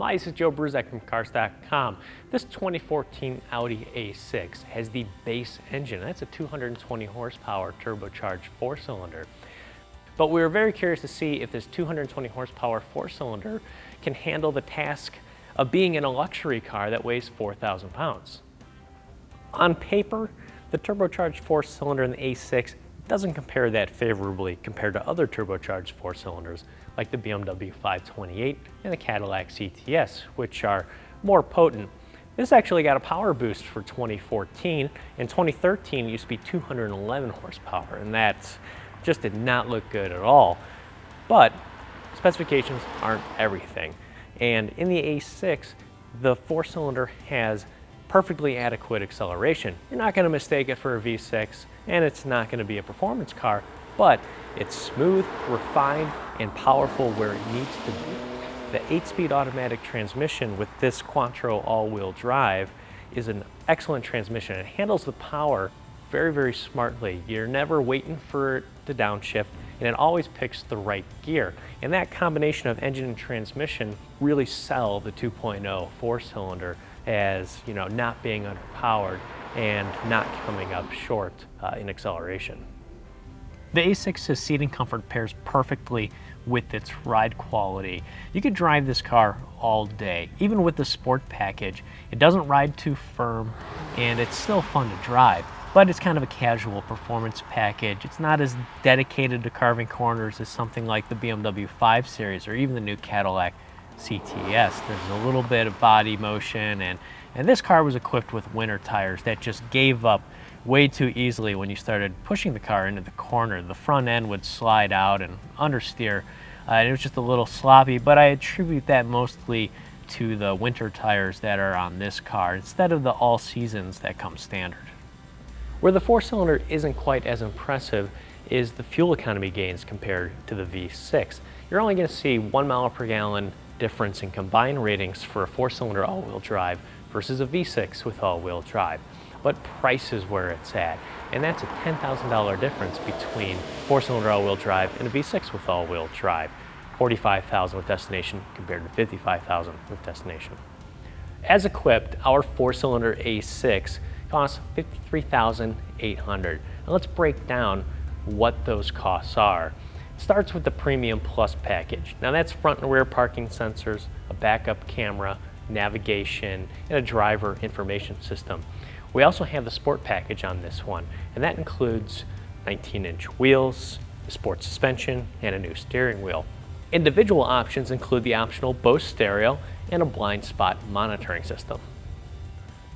Hi, this is Joe Bruzek from Cars.com. This 2014 Audi A6 has the base engine. That's a 220 horsepower turbocharged four-cylinder. But we were very curious to see if this 220 horsepower four-cylinder can handle the task of being in a luxury car that weighs 4,000 pounds. On paper, the turbocharged four-cylinder in the A6 doesn't compare that favorably compared to other turbocharged four-cylinders like the BMW 528 and the Cadillac CTS, which are more potent. This actually got a power boost for 2014. In 2013, it used to be 211 horsepower, and that just did not look good at all. But specifications aren't everything. And in the A6, the four-cylinder has perfectly adequate acceleration. You're not going to mistake it for a V6, and it's not going to be a performance car, but it's smooth, refined, and powerful where it needs to be. The 8-speed automatic transmission with this Quattro all-wheel drive is an excellent transmission. It handles the power very, very smartly. You're never waiting for it to downshift, and it always picks the right gear. And that combination of engine and transmission really sell the 2.0 four-cylinder as, you know, not being underpowered and not coming up short in acceleration. The A6's seating comfort pairs perfectly with its ride quality. You could drive this car all day, even with the sport package. It doesn't ride too firm, and it's still fun to drive, but it's kind of a casual performance package. It's not as dedicated to carving corners as something like the BMW 5 Series or even the new Cadillac CTS. There's a little bit of body motion, and this car was equipped with winter tires that just gave up way too easily when you started pushing the car into the corner. The front end would slide out and understeer, and it was just a little sloppy, but I attribute that mostly to the winter tires that are on this car instead of the all seasons that come standard. Where the four-cylinder isn't quite as impressive is the fuel economy gains compared to the V6. You're only going to see 1 mile per gallon difference in combined ratings for a four-cylinder all-wheel drive versus a V6 with all-wheel drive. But price is where it's at, and that's a $10,000 difference between four-cylinder all-wheel drive and a V6 with all-wheel drive. $45,000 with destination compared to $55,000 with destination. As equipped, our four-cylinder A6 costs $53,800. Now let's break down what those costs are. It starts with the Premium Plus package. Now that's front and rear parking sensors, a backup camera, navigation, and a driver information system. We also have the Sport package on this one, and that includes 19-inch wheels, sport suspension, and a new steering wheel. Individual options include the optional Bose stereo and a blind spot monitoring system.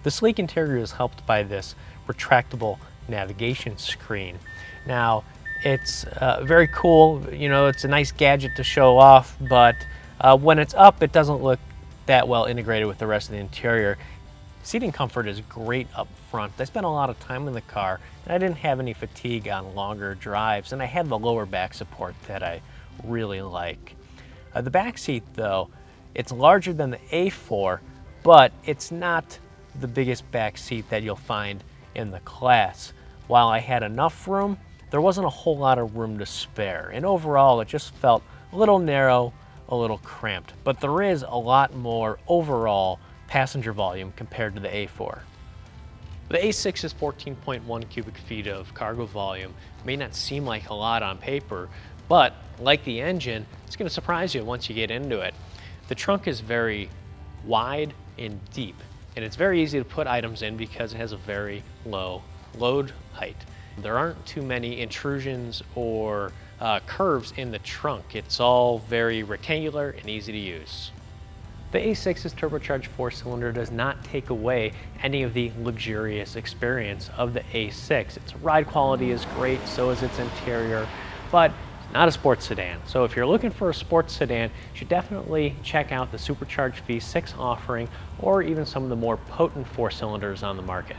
The sleek interior is helped by this retractable navigation screen. Now, it's very cool. You know, it's a nice gadget to show off, but when it's up, it doesn't look that well integrated with the rest of the interior. Seating comfort is great up front. I spent a lot of time in the car, and I didn't have any fatigue on longer drives, and I had the lower back support that I really like. The back seat, though, it's larger than the A4, but it's not the biggest back seat that you'll find in the class. While I had enough room, there wasn't a whole lot of room to spare, and overall it just felt a little narrow, a little cramped, but there is a lot more overall passenger volume compared to the A4. The A6's 14.1 cubic feet of cargo volume may not seem like a lot on paper, but like the engine, it's going to surprise you once you get into it. The trunk is very wide and deep, and it's very easy to put items in because it has a very low load height. There aren't too many intrusions or curves in the trunk. It's all very rectangular and easy to use. The A6's turbocharged four-cylinder does not take away any of the luxurious experience of the A6. Its ride quality is great, so is its interior, but it's not a sports sedan. So if you're looking for a sports sedan, you should definitely check out the supercharged V6 offering or even some of the more potent four-cylinders on the market.